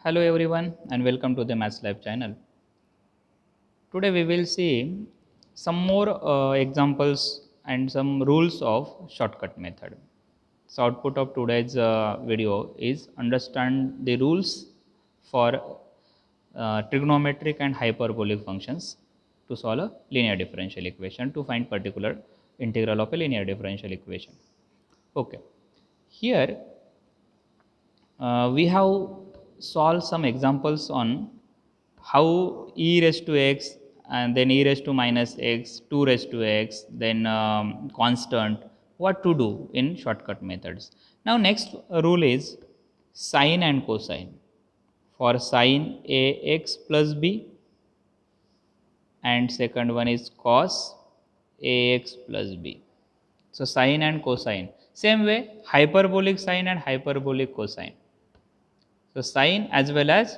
Hello everyone and welcome to the Maths Lab channel. Today we will see some more examples and some rules of shortcut method. So output of today's video is understand the rules for trigonometric and hyperbolic functions to solve a linear differential equation to find particular integral of a linear differential equation. Okay, here we have solved some examples on how e raised to x and then e raised to minus x, 2 raised to x, then constant, what to do in shortcut methods. Now next rule is sine and cosine. For sine ax plus b and second one is cos ax plus b. So sine and cosine. Same way hyperbolic sine and hyperbolic cosine. So sine as well as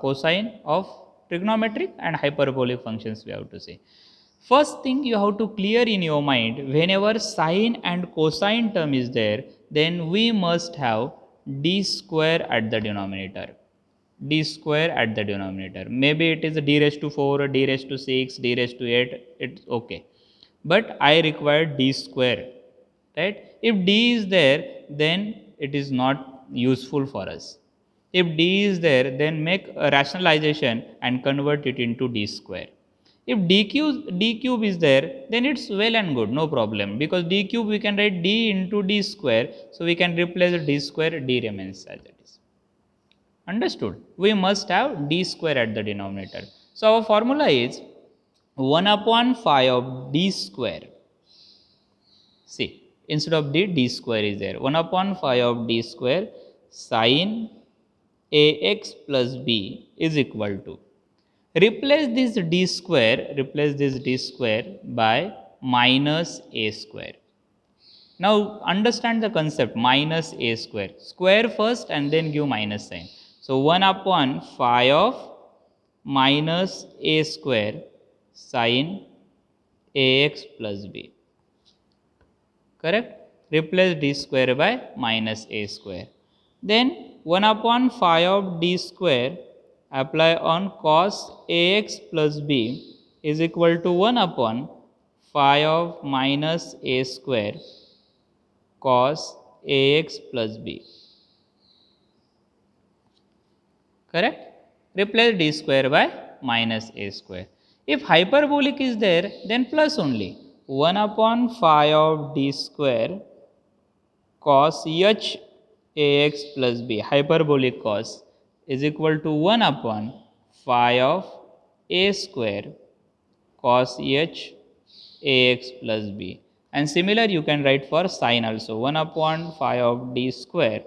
cosine of trigonometric and hyperbolic functions we have to say. First thing you have to clear in your mind, whenever sine and cosine term is there, then we must have d square at the denominator. D square at the denominator. Maybe it is d raised to 4, d raised to 6, d raised to 8, it's okay. But I require d square, right? If d is there, then it is not useful for us. If d is there, then make a rationalization and convert it into d square. If d cube is there, then it's well and good, no problem, because d cube we can write d into d square, so we can replace d square, d remains as it is. Understood? We must have d square at the denominator. So our formula is 1 upon phi of d square. See, instead of d square is there. 1 upon phi of d square sine ax plus b is equal to. Replace this d square by minus a square. Now understand the concept minus a square. Square first and then give minus sign. So 1 upon phi of minus a square sine ax plus b. Correct? Replace d square by minus a square. Then 1 upon phi of d square apply on cos ax plus b is equal to 1 upon phi of minus a square cos ax plus b. Correct? Replace d square by minus a square. If hyperbolic is there, then plus only. 1 upon phi of d square cos h ax plus b, hyperbolic cos, is equal to 1 upon phi of a square cos h ax plus b. And similar you can write for sine also. 1 upon phi of d square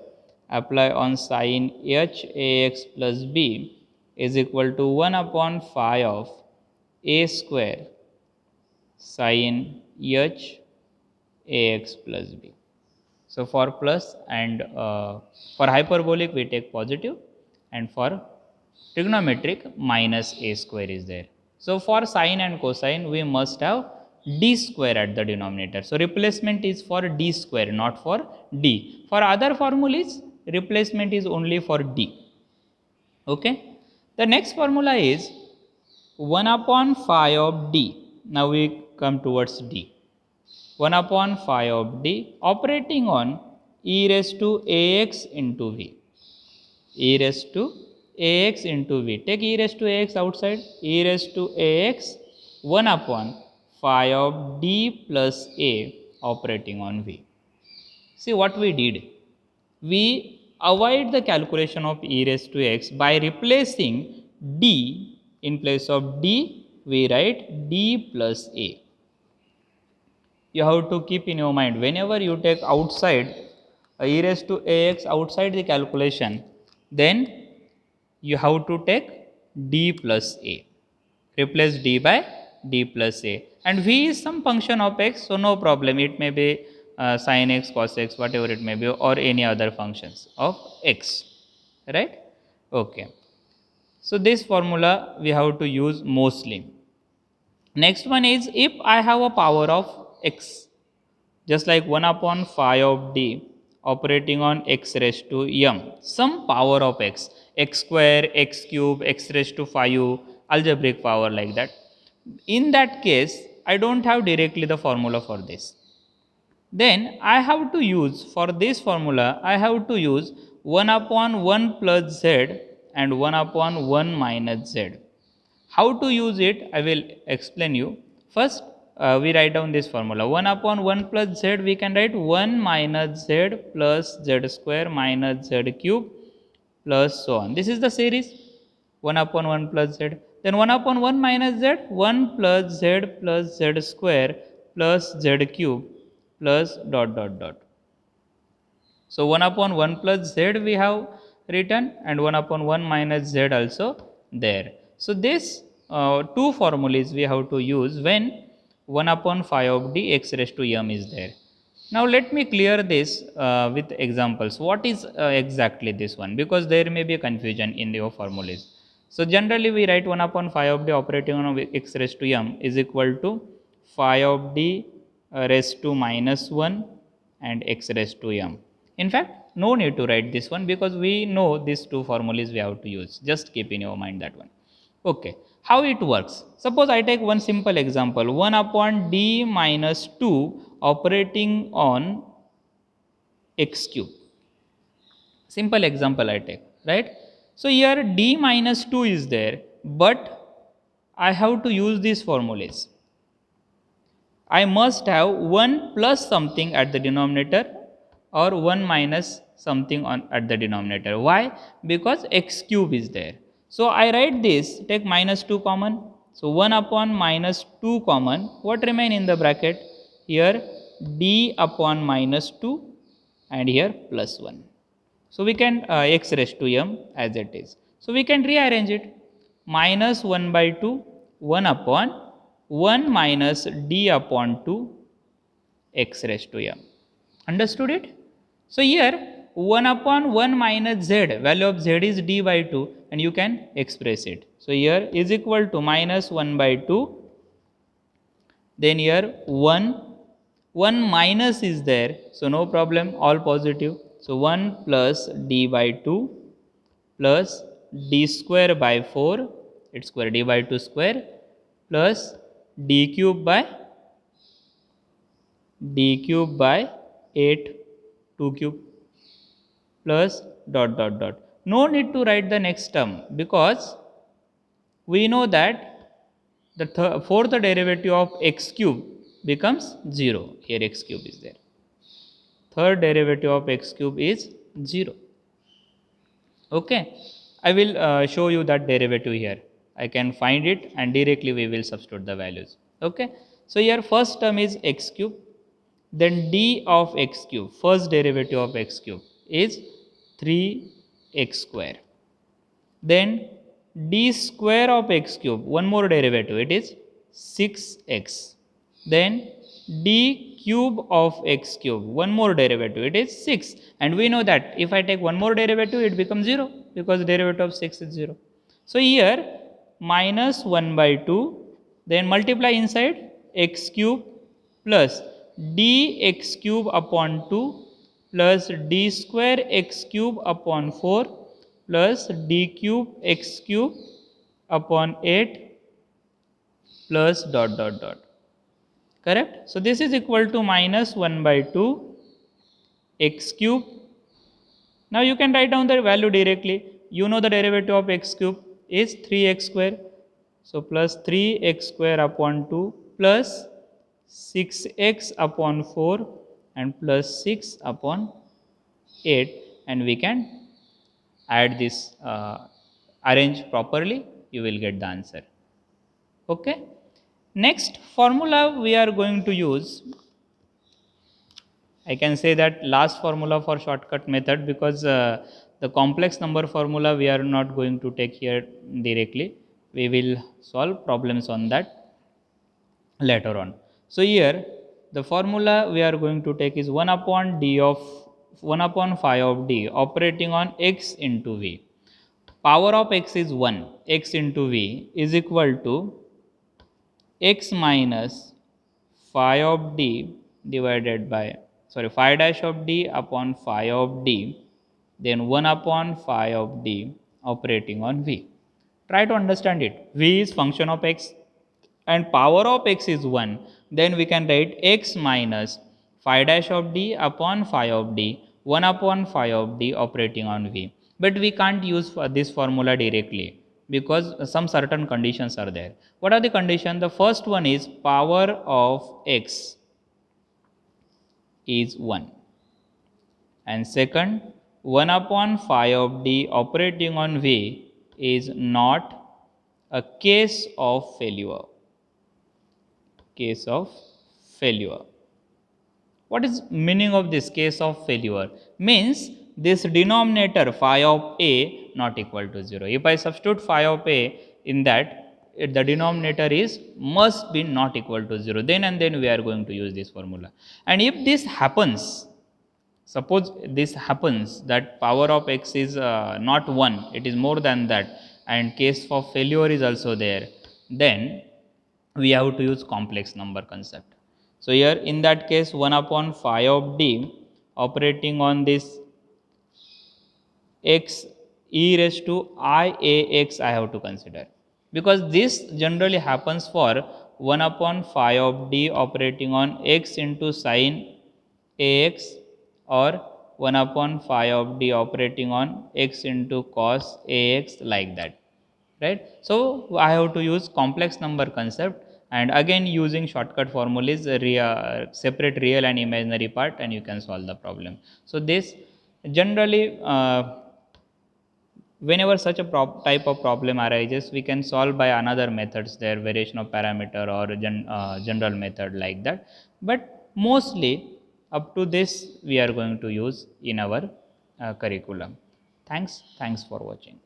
apply on sine h ax plus b is equal to 1 upon phi of a square sine h ax plus b. So for plus and for hyperbolic we take positive, and for trigonometric minus a square is there. So for sine and cosine we must have d square at the denominator. So replacement is for d square, not for d. For other formulas replacement is only for d. Okay. The next formula is 1 upon phi of d. Now we come towards d. 1 upon phi of d operating on e raised to ax into v. E raised to ax into v. Take e raised to ax outside. E raised to ax 1 upon phi of d plus a operating on v. See what we did. We avoid the calculation of e raised to x by replacing d. In place of d, we write d plus a. You have to keep in your mind, whenever you take outside e raised to ax outside the calculation, then you have to take d plus a. Replace d by d plus a. And v is some function of x, so no problem. It may be sin x, cos x, whatever it may be, or any other functions of x. Right? Okay. So this formula we have to use mostly. Next one is, if I have a power of x, just like 1 upon phi of d operating on x raised to m, some power of x square, x cube, x raised to 5, algebraic power like that. In that case, I don't have directly the formula for this. Then I have to use, for this formula, I have to use 1 upon 1 plus z and 1 upon 1 minus z. How to use it, I will explain you. First, we write down this formula. 1 upon 1 plus z, we can write 1 minus z plus z square minus z cube plus so on. This is the series 1 upon 1 plus z. Then 1 upon 1 minus z, 1 plus z square plus z cube plus dot dot dot. So 1 upon 1 plus z we have written and 1 upon 1 minus z also there. So this two formulas we have to use when 1 upon 5 of d x raised to m is there. Now let me clear this with examples. What is exactly this one? Because there may be a confusion in your formulas. So generally we write 1 upon 5 of d operating on x raised to m is equal to 5 of d raised to minus 1 and x raised to m. In fact, no need to write this one because we know these two formulas we have to use. Just keep in your mind that one. Okay. How it works? Suppose I take one simple example, 1 upon d minus 2 operating on x cube. Simple example I take, right? So here d minus 2 is there, but I have to use these formulas. I must have 1 plus something at the denominator or 1 minus something at the denominator. Why? Because x cube is there. So I write this, take minus 2 common. So 1 upon minus 2 common. What remain in the bracket? Here d upon minus 2 and here plus 1. So we can x raised to m as it is. So we can rearrange it. Minus 1 by 2, 1 upon 1 minus d upon 2 x raised to m. Understood it? So here 1 upon 1 minus z, value of z is d by 2 and you can express it. So here is equal to minus 1 by 2, then here 1 minus is there, so no problem, all positive. So 1 plus d by 2 plus d square by 4, it's square d by 2 square plus d cube by 8 2 cube plus dot dot dot. No need to write the next term because we know that the fourth derivative of x cube becomes 0. Here x cube is there. Third derivative of x cube is 0. Okay. I will show you that derivative here. I can find it and directly we will substitute the values. Okay. So here first term is x cube, then d of x cube, first derivative of x cube is 3x square. Then d square of x cube, one more derivative, it is 6x. Then d cube of x cube, one more derivative, it is 6. And we know that if I take one more derivative, it becomes 0 because derivative of 6 is 0. So here minus 1 by 2, then multiply inside x cube plus dx cube upon 2 plus d square x cube upon 4 plus d cube x cube upon 8 plus dot dot dot. Correct? So this is equal to minus 1 by 2 x cube. Now you can write down the value directly. You know the derivative of x cube is 3x square. So plus 3x square upon 2 plus 6x upon 4 and plus 6 upon 8, and we can add this, arrange properly, you will get the answer. Okay. Next formula we are going to use, I can say that last formula for shortcut method because the complex number formula we are not going to take here directly. We will solve problems on that later on. So here the formula we are going to take is 1 upon 5 of d operating on x into v. Power of x is 1, x into v is equal to x minus phi of d divided by phi dash of d upon phi of d, then 1 upon phi of d operating on v. Try to understand it. V is function of x and power of x is 1. Then we can write x minus phi dash of d upon phi of d, 1 upon phi of d operating on v. But we can't use this formula directly because some certain conditions are there. What are the conditions? The first one is power of x is 1, and second, 1 upon phi of d operating on v is not a case of failure. Case of failure. What is meaning of this case of failure? Means this denominator phi of a not equal to 0. If I substitute phi of a in that, the denominator is must be not equal to 0. Then and then we are going to use this formula. And if this happens, suppose this happens that power of x is not 1, it is more than that, and case for failure is also there, then we have to use complex number concept. So here in that case 1 upon phi of d operating on this x e raised to I a x I have to consider, because this generally happens for 1 upon phi of d operating on x into sine ax, or 1 upon phi of d operating on x into cos ax, like that, right. So I have to use complex number concept, and again using shortcut formulas, separate real and imaginary part, and you can solve the problem. So this generally whenever such a type of problem arises, we can solve by another methods, there variation of parameter or general method, like that. But mostly up to this we are going to use in our curriculum. Thanks for watching.